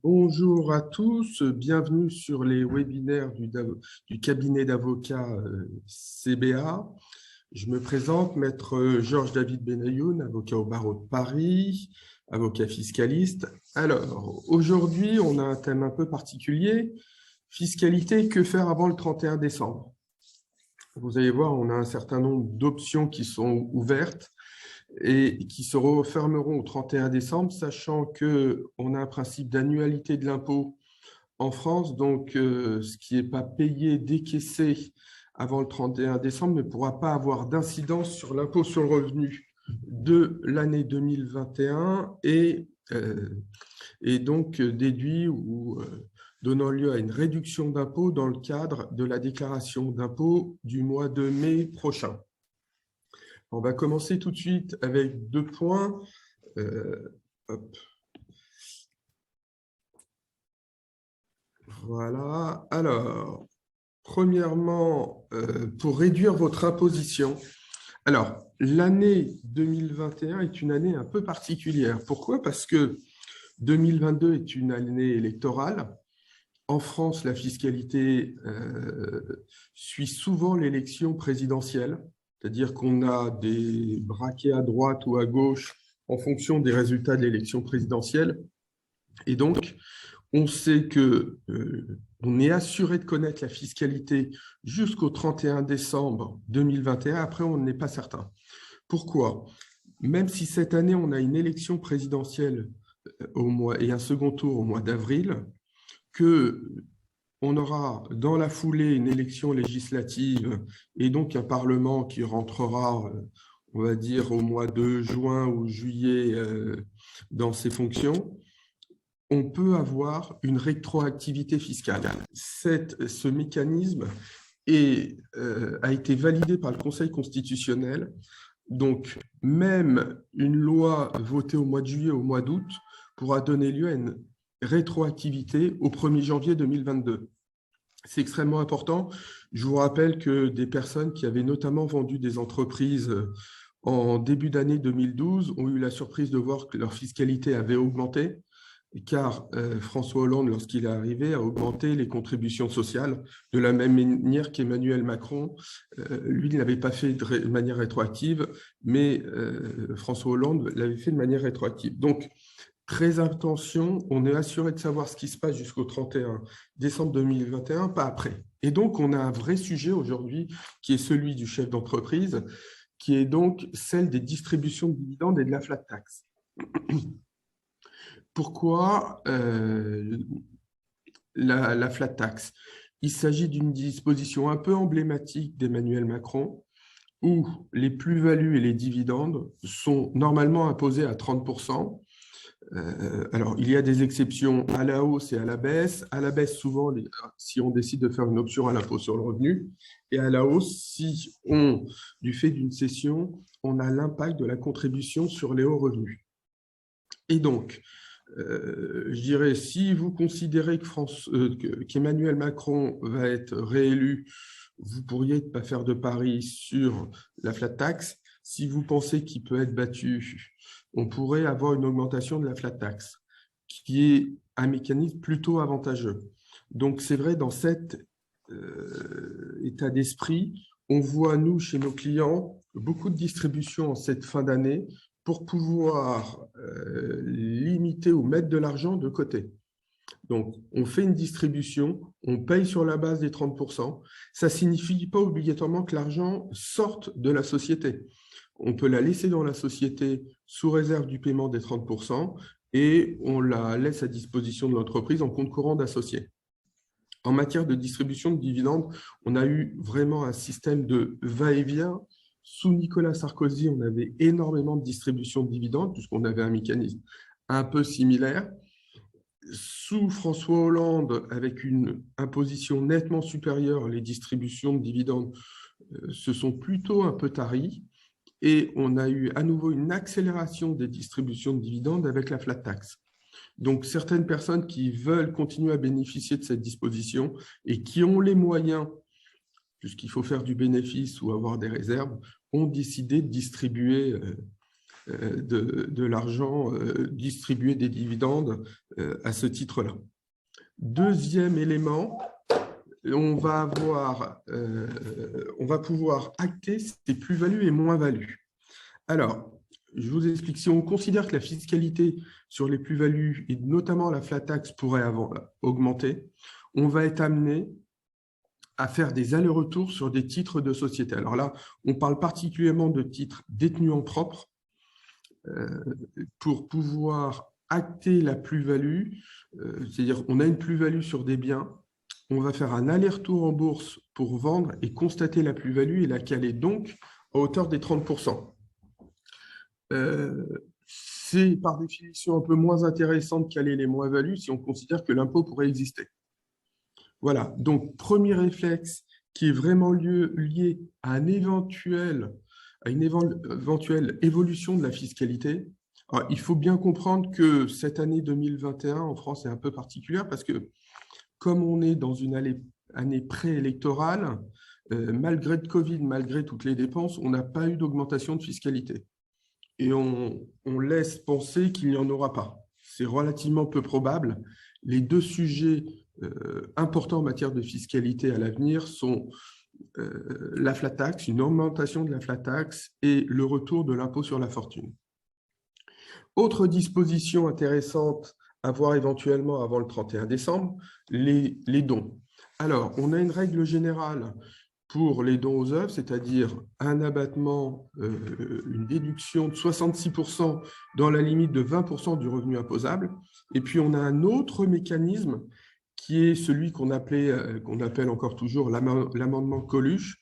Bonjour à tous, bienvenue sur les webinaires du cabinet d'avocats CBA. Je me présente, maître Georges-David Benayoun, avocat au barreau de Paris, avocat fiscaliste. Alors, aujourd'hui, on a un thème un peu particulier, fiscalité, que faire avant le 31 décembre? Vous allez voir, on a un certain nombre d'options qui sont ouvertes et qui se refermeront au 31 décembre, sachant qu'on a un principe d'annualité de l'impôt en France, donc ce qui n'est pas payé, décaissé avant le 31 décembre ne pourra pas avoir d'incidence sur l'impôt sur le revenu de l'année 2021 et donc déduit ou donnant lieu à une réduction d'impôt dans le cadre de la déclaration d'impôt du mois de mai prochain. On va commencer tout de suite avec 2 points. Hop. Voilà. Alors, premièrement, pour réduire votre imposition. Alors, l'année 2021 est une année un peu particulière. Pourquoi? Parce que 2022 est une année électorale. En France, la fiscalité suit souvent l'élection présidentielle, c'est-à-dire qu'on a des braquets à droite ou à gauche en fonction des résultats de l'élection présidentielle. Et donc, on sait qu'on est assuré de connaître la fiscalité jusqu'au 31 décembre 2021. Après, on n'est pas certain. Pourquoi? Même si cette année, on a une élection présidentielle et un second tour au mois d'avril, qu'on aura dans la foulée une élection législative et donc un Parlement qui rentrera, on va dire, au mois de juin ou juillet dans ses fonctions, on peut avoir une rétroactivité fiscale. Ce mécanisme a été validé par le Conseil constitutionnel. Donc, même une loi votée au mois de juillet, au mois d'août, pourra donner lieu à une rétroactivité au 1er janvier 2022. C'est extrêmement important. Je vous rappelle que des personnes qui avaient notamment vendu des entreprises en début d'année 2012 ont eu la surprise de voir que leur fiscalité avait augmenté, car François Hollande, lorsqu'il est arrivé, a augmenté les contributions sociales de la même manière qu'Emmanuel Macron. Lui, il ne l'avait pas fait de manière rétroactive, mais François Hollande l'avait fait de manière rétroactive. Donc, très attention, on est assuré de savoir ce qui se passe jusqu'au 31 décembre 2021, pas après. Et donc, on a un vrai sujet aujourd'hui qui est celui du chef d'entreprise, qui est donc celle des distributions de dividendes et de la flat tax. Pourquoi la flat tax? Il s'agit d'une disposition un peu emblématique d'Emmanuel Macron, où les plus-values et les dividendes sont normalement imposés à 30%. Alors, il y a des exceptions à la hausse et à la baisse. À la baisse, souvent, si on décide de faire une option à l'impôt sur le revenu, et à la hausse, si du fait d'une cession, on a l'impact de la contribution sur les hauts revenus. Et donc, je dirais, si vous considérez qu'Emmanuel Macron va être réélu, vous pourriez ne pas faire de pari sur la flat tax. Si vous pensez qu'il peut être battu, on pourrait avoir une augmentation de la flat tax, qui est un mécanisme plutôt avantageux. Donc, c'est vrai, dans cet état d'esprit, on voit, nous, chez nos clients, beaucoup de distributions en cette fin d'année pour pouvoir limiter ou mettre de l'argent de côté. Donc, on fait une distribution, on paye sur la base des 30%. Ça ne signifie pas obligatoirement que l'argent sorte de la société. On peut la laisser dans la société sous réserve du paiement des 30% et on la laisse à disposition de l'entreprise en compte courant d'associés. En matière de distribution de dividendes, on a eu vraiment un système de va-et-vient. Sous Nicolas Sarkozy, on avait énormément de distribution de dividendes puisqu'on avait un mécanisme un peu similaire. Sous François Hollande, avec une imposition nettement supérieure, les distributions de dividendes se sont plutôt un peu taries et on a eu à nouveau une accélération des distributions de dividendes avec la flat tax. Donc, certaines personnes qui veulent continuer à bénéficier de cette disposition et qui ont les moyens, puisqu'il faut faire du bénéfice ou avoir des réserves, ont décidé de distribuer de l'argent distribué des dividendes à ce titre-là. Deuxième élément, on va pouvoir acter ces plus-values et moins-values. Alors, je vous explique, si on considère que la fiscalité sur les plus-values et notamment la flat tax pourrait augmenter, on va être amené à faire des allers-retours sur des titres de société. Alors là, on parle particulièrement de titres détenus en propre pour pouvoir acter la plus-value, c'est-à-dire on a une plus-value sur des biens, on va faire un aller-retour en bourse pour vendre et constater la plus-value et la caler donc à hauteur des 30%. C'est par définition un peu moins intéressant de caler les moins-values si on considère que l'impôt pourrait exister. Voilà, donc premier réflexe qui est vraiment lié à une éventuelle évolution de la fiscalité. Alors, il faut bien comprendre que cette année 2021 en France est un peu particulière parce que comme on est dans une année préélectorale, malgré le Covid, malgré toutes les dépenses, on n'a pas eu d'augmentation de fiscalité. Et on laisse penser qu'il n'y en aura pas. C'est relativement peu probable. Les deux sujets importants en matière de fiscalité à l'avenir sont la flat tax, une augmentation de la flat tax et le retour de l'impôt sur la fortune. Autre disposition intéressante à voir éventuellement avant le 31 décembre, les dons. Alors, on a une règle générale pour les dons aux œuvres, c'est-à-dire un abattement, une déduction de 66% dans la limite de 20% du revenu imposable. Et puis, on a un autre mécanisme qui est celui qu'on appelle encore toujours l'amendement Coluche,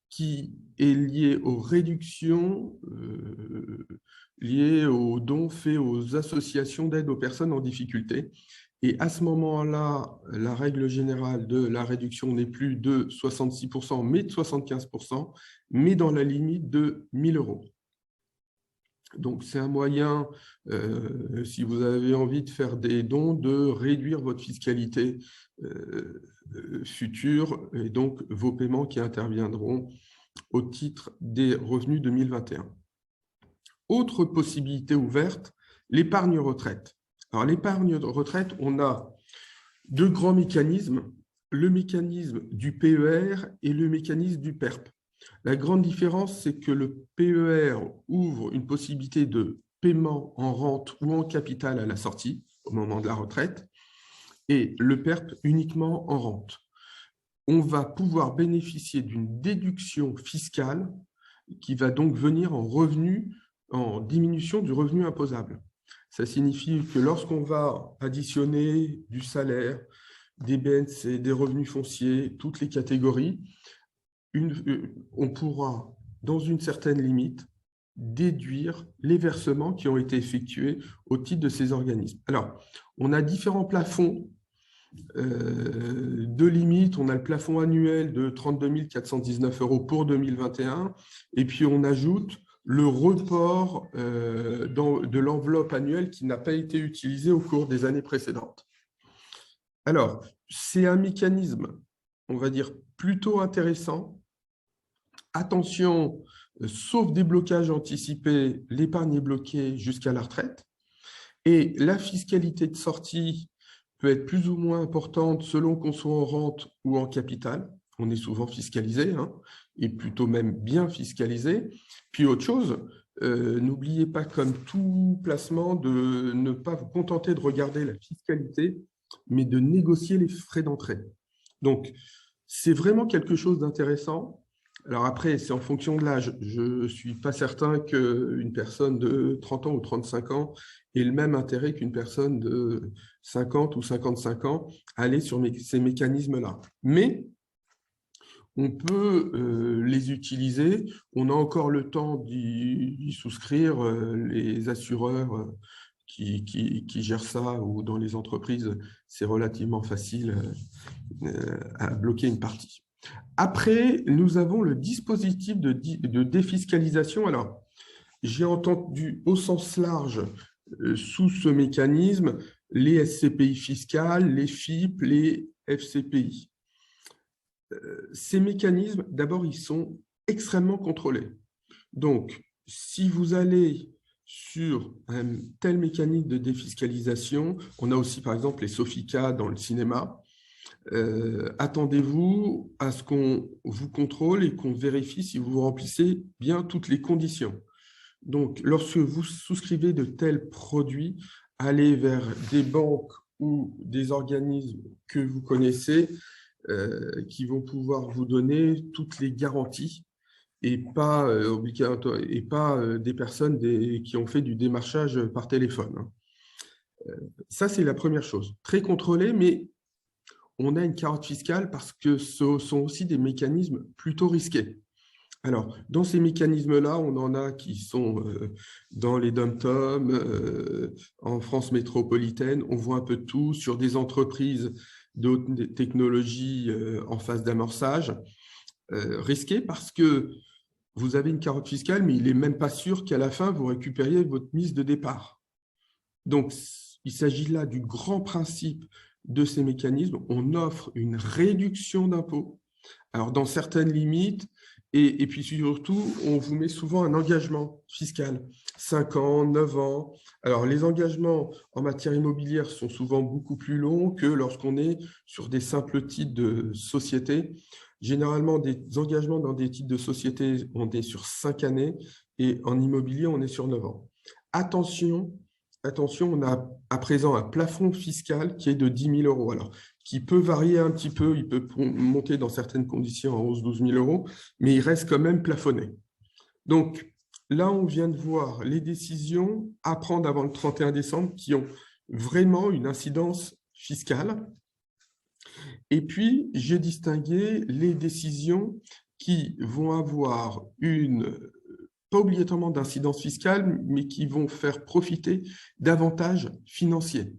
qui est lié aux réductions liées aux dons faits aux associations d'aide aux personnes en difficulté. Et à ce moment-là, la règle générale de la réduction n'est plus de 66%, mais de 75%, mais dans la limite de 1 000 €. Donc, c'est un moyen, si vous avez envie de faire des dons, de réduire votre fiscalité future et donc vos paiements qui interviendront au titre des revenus 2021. Autre possibilité ouverte, l'épargne retraite. Alors, l'épargne retraite, on a deux grands mécanismes, le mécanisme du PER et le mécanisme du PERP. La grande différence, c'est que le PER ouvre une possibilité de paiement en rente ou en capital à la sortie, au moment de la retraite, et le PERP uniquement en rente. On va pouvoir bénéficier d'une déduction fiscale qui va donc venir en diminution du revenu imposable. Ça signifie que lorsqu'on va additionner du salaire, des BNC, des revenus fonciers, toutes les catégories, on pourra, dans une certaine limite, déduire les versements qui ont été effectués au titre de ces organismes. Alors, on a différents plafonds de limites. On a le plafond annuel de 32 419 € pour 2021, et puis on ajoute le report de l'enveloppe annuelle qui n'a pas été utilisée au cours des années précédentes. Alors, c'est un mécanisme, on va dire, plutôt intéressant. Attention, sauf déblocage anticipé, l'épargne est bloquée jusqu'à la retraite. Et la fiscalité de sortie peut être plus ou moins importante selon qu'on soit en rente ou en capital. On est souvent fiscalisé, et plutôt même bien fiscalisé. Puis autre chose, n'oubliez pas, comme tout placement, de ne pas vous contenter de regarder la fiscalité, mais de négocier les frais d'entrée. Donc, c'est vraiment quelque chose d'intéressant. Alors après, c'est en fonction de l'âge. Je ne suis pas certain qu'une personne de 30 ans ou 35 ans ait le même intérêt qu'une personne de 50 ou 55 ans à aller sur ces mécanismes-là. Mais on peut les utiliser. On a encore le temps d'y souscrire. Les assureurs qui gèrent ça, ou dans les entreprises, c'est relativement facile à bloquer une partie. Après, nous avons le dispositif de défiscalisation. Alors, j'ai entendu au sens large, sous ce mécanisme, les SCPI fiscales, les FIP, les FCPI. Ces mécanismes, d'abord, ils sont extrêmement contrôlés. Donc, si vous allez sur un tel mécanisme de défiscalisation. On a aussi, par exemple, les Sofica dans le cinéma. Attendez-vous à ce qu'on vous contrôle et qu'on vérifie si vous remplissez bien toutes les conditions. Donc, lorsque vous souscrivez de tels produits, allez vers des banques ou des organismes que vous connaissez qui vont pouvoir vous donner toutes les garanties et pas, des personnes qui ont fait du démarchage par téléphone. Ça, c'est la première chose. Très contrôlé, mais on a une carotte fiscale parce que ce sont aussi des mécanismes plutôt risqués. Alors, dans ces mécanismes-là, on en a qui sont dans les dom-tom, en France métropolitaine, on voit un peu de tout, sur des entreprises de haute technologie en phase d'amorçage, risqué parce que vous avez une carotte fiscale, mais il n'est même pas sûr qu'à la fin, vous récupériez votre mise de départ. Donc, il s'agit là du grand principe de ces mécanismes. On offre une réduction d'impôt, alors dans certaines limites, et puis surtout, on vous met souvent un engagement fiscal, 5 ans, 9 ans. Alors, les engagements en matière immobilière sont souvent beaucoup plus longs que lorsqu'on est sur des simples titres de société. Généralement, des engagements dans des titres de société, on est sur 5 années, et en immobilier, on est sur 9 ans. Attention, on a à présent un plafond fiscal qui est de 10 000 €. Alors, qui peut varier un petit peu, il peut monter dans certaines conditions en hausse 12 000 €, mais il reste quand même plafonné. Donc là, on vient de voir les décisions à prendre avant le 31 décembre qui ont vraiment une incidence fiscale. Et puis, j'ai distingué les décisions qui vont avoir pas obligatoirement d'incidence fiscale, mais qui vont faire profiter d'avantages financiers.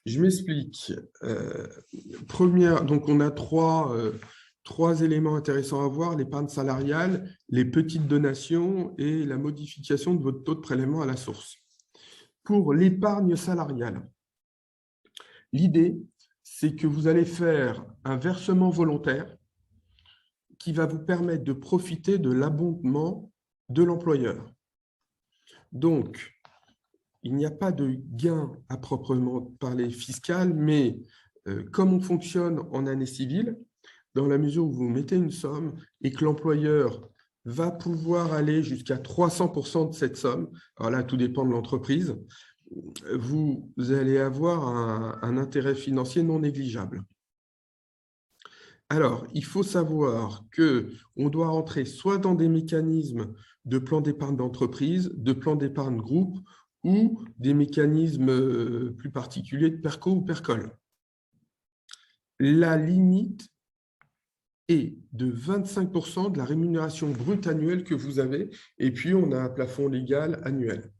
Je m'explique. Donc on a trois éléments intéressants à voir, l'épargne salariale, les petites donations et la modification de votre taux de prélèvement à la source. Pour l'épargne salariale, l'idée, c'est que vous allez faire un versement volontaire qui va vous permettre de profiter de l'abondement de l'employeur. Donc, il n'y a pas de gain à proprement parler fiscal, mais comme on fonctionne en année civile, dans la mesure où vous mettez une somme et que l'employeur va pouvoir aller jusqu'à 300% de cette somme, alors là, tout dépend de l'entreprise, vous allez avoir un intérêt financier non négligeable. Alors, il faut savoir qu'on doit rentrer soit dans des mécanismes de plan d'épargne d'entreprise, de plan d'épargne groupe, ou des mécanismes plus particuliers de PERCO ou PERCOL. La limite est de 25% de la rémunération brute annuelle que vous avez, et puis on a un plafond légal annuel.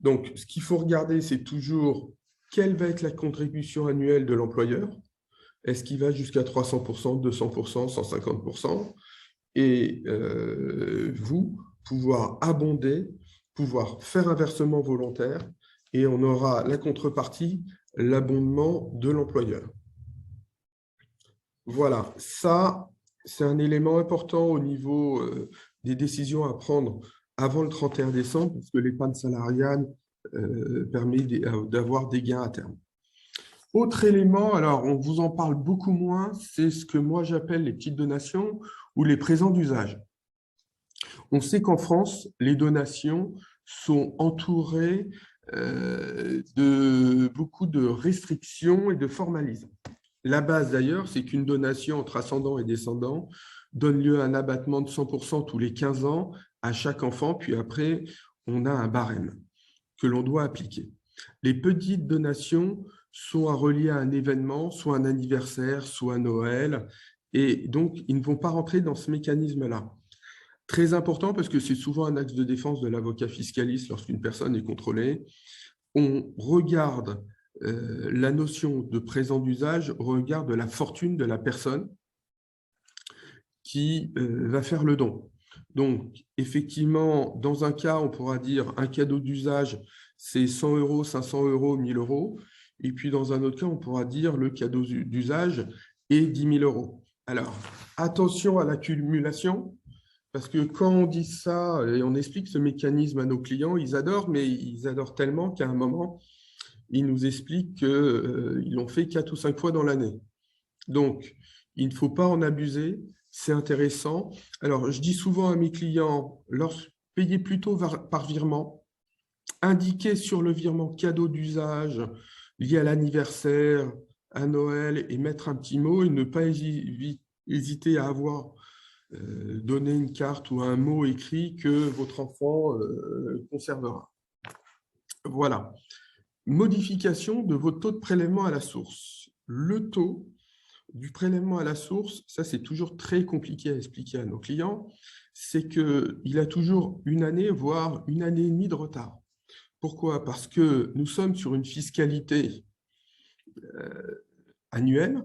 Donc, ce qu'il faut regarder, c'est toujours quelle va être la contribution annuelle de l'employeur. Est-ce qu'il va jusqu'à 300%, 200%, 150%? Et vous, pouvoir abonder, pouvoir faire un versement volontaire, et on aura la contrepartie, l'abondement de l'employeur. Voilà, ça, c'est un élément important au niveau des décisions à prendre avant le 31 décembre, parce que l'épargne salariale permet d'avoir des gains à terme. Autre élément, alors on vous en parle beaucoup moins, c'est ce que moi j'appelle les petites donations ou les présents d'usage. On sait qu'en France, les donations sont entourées de beaucoup de restrictions et de formalisme. La base d'ailleurs, c'est qu'une donation entre ascendant et descendant donne lieu à un abattement de 100% tous les 15 ans à chaque enfant, puis après, on a un barème que l'on doit appliquer. Les petites donations sont à relier à un événement, soit un anniversaire, soit Noël, et donc ils ne vont pas rentrer dans ce mécanisme-là. Très important parce que c'est souvent un axe de défense de l'avocat fiscaliste lorsqu'une personne est contrôlée. On regarde la notion de présent d'usage au regard de la fortune de la personne qui va faire le don. Donc, effectivement, dans un cas, on pourra dire un cadeau d'usage, c'est 100 €, 500 €, 1 000 €. Et puis, dans un autre cas, on pourra dire le cadeau d'usage est 10 000 €. Alors, attention à l'accumulation. Parce que quand on dit ça et on explique ce mécanisme à nos clients, ils adorent, mais ils adorent tellement qu'à un moment, ils nous expliquent qu'ils l'ont fait 4 ou 5 fois dans l'année. Donc, il ne faut pas en abuser, c'est intéressant. Alors, je dis souvent à mes clients, payez plutôt par virement, indiquez sur le virement cadeau d'usage lié à l'anniversaire, à Noël, et mettre un petit mot et ne pas hésiter à avoir donné une carte ou un mot écrit que votre enfant conservera. Voilà. Modification de vos taux de prélèvement à la source. Le taux du prélèvement à la source, ça c'est toujours très compliqué à expliquer à nos clients, c'est qu'il a toujours une année, voire une année et demie de retard. Pourquoi? Parce que nous sommes sur une fiscalité annuelle,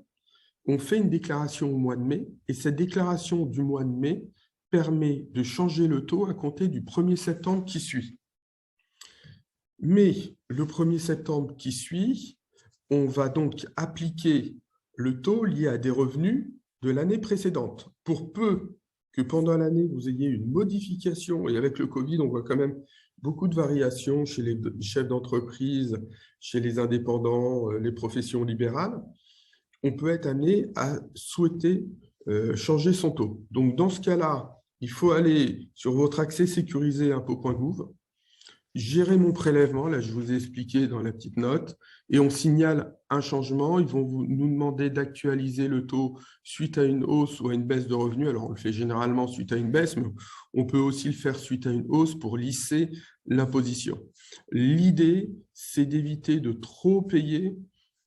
on fait une déclaration au mois de mai, et cette déclaration du mois de mai permet de changer le taux à compter du 1er septembre qui suit. Mais le 1er septembre qui suit, on va donc appliquer le taux lié à des revenus de l'année précédente. Pour peu que pendant l'année, vous ayez une modification, et avec le Covid, on voit quand même beaucoup de variations chez les chefs d'entreprise, chez les indépendants, les professions libérales, on peut être amené à souhaiter changer son taux. Donc, dans ce cas-là, il faut aller sur votre accès sécurisé impôts.gouv, gérer mon prélèvement, là je vous ai expliqué dans la petite note, et on signale un changement. Ils vont nous demander d'actualiser le taux suite à une hausse ou à une baisse de revenus. Alors on le fait généralement suite à une baisse, mais on peut aussi le faire suite à une hausse pour lisser l'imposition. L'idée, c'est d'éviter de trop payer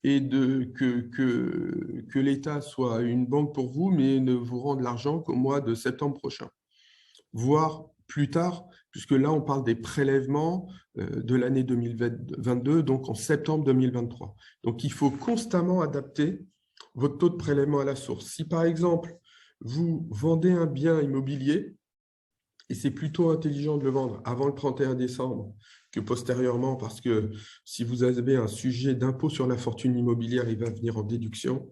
et que l'État soit une banque pour vous, mais ne vous rende l'argent qu'au mois de septembre prochain, voire plus tard, puisque là, on parle des prélèvements de l'année 2022, donc en septembre 2023. Donc, il faut constamment adapter votre taux de prélèvement à la source. Si, par exemple, vous vendez un bien immobilier, et c'est plutôt intelligent de le vendre avant le 31 décembre que postérieurement, parce que si vous avez un sujet d'impôt sur la fortune immobilière, il va venir en déduction.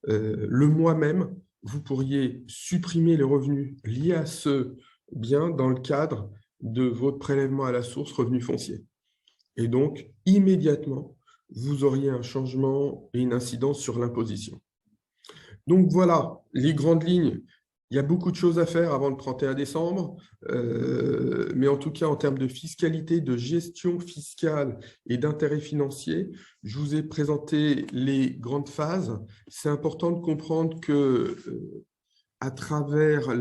Le mois même, vous pourriez supprimer les revenus liés à ce bien dans le cadre de votre prélèvement à la source revenu foncier. Et donc, immédiatement, vous auriez un changement et une incidence sur l'imposition. Donc voilà, les grandes lignes. Il y a beaucoup de choses à faire avant le 31 décembre, mais en tout cas, en termes de fiscalité, de gestion fiscale et d'intérêt financier, je vous ai présenté les grandes phases. C'est important de comprendre que à travers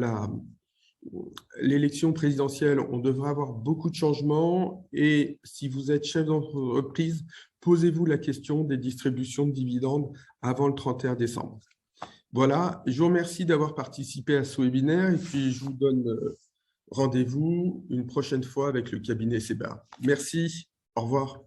l'élection présidentielle, on devrait avoir beaucoup de changements, et si vous êtes chef d'entreprise, posez-vous la question des distributions de dividendes avant le 31 décembre. Voilà, je vous remercie d'avoir participé à ce webinaire, et puis je vous donne rendez-vous une prochaine fois avec le cabinet CEBA. Merci, au revoir.